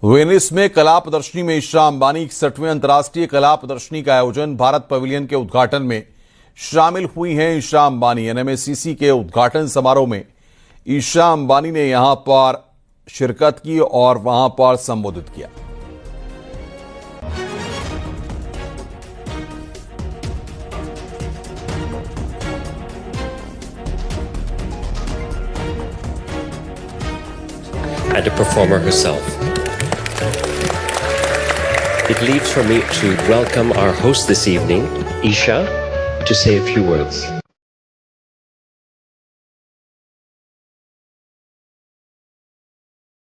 Venice में कला प्रदर्शनी में ईशा अंबानी 61वें अंतर्राष्ट्रीय कला प्रदर्शनी का आयोजन। भारत पवेलियन के उद्घाटन में शामिल हुई हैं ईशा अंबानी। एनएमसीसी के उद्घाटन समारोह में ईशा अंबानी ने यहां पर शिरकत की और वहां पर संबोधित किया। And a performer herself. It leaves for me to welcome our host this evening, Isha, to say a few words.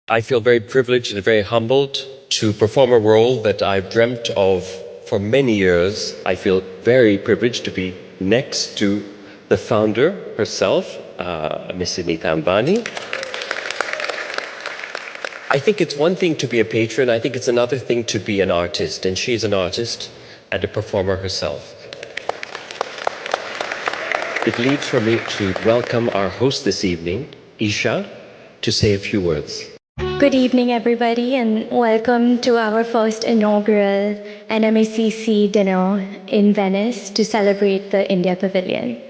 I feel very privileged and very humbled to perform a role that I've dreamt of for many years. I feel very privileged to be next to the founder herself, Ms. Nita Ambani. I think it's one thing to be a patron, I think it's another thing to be an artist, and she's an artist and a performer herself. It leaves for me to welcome our host this evening, Isha, to say a few words. Good evening, everybody, and welcome to our first inaugural NMACC dinner in Venice to celebrate the India Pavilion.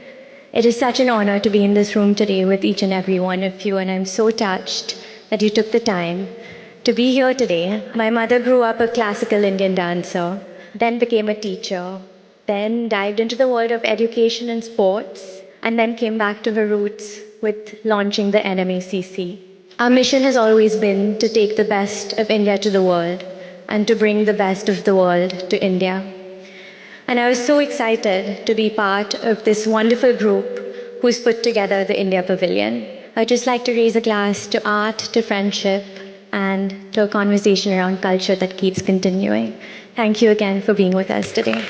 It is such an honor to be in this room today with each and every one of you, and I'm so touched that you took the time to be here today. My mother grew up a classical Indian dancer, then became a teacher, then dived into the world of education and sports, and then came back to her roots with launching the NMACC. Our mission has always been to take the best of India to the world and to bring the best of the world to India. And I was so excited to be part of this wonderful group who's put together the India Pavilion. I'd just like to raise a glass to art, to friendship, and to a conversation around culture that keeps continuing. Thank you again for being with us today.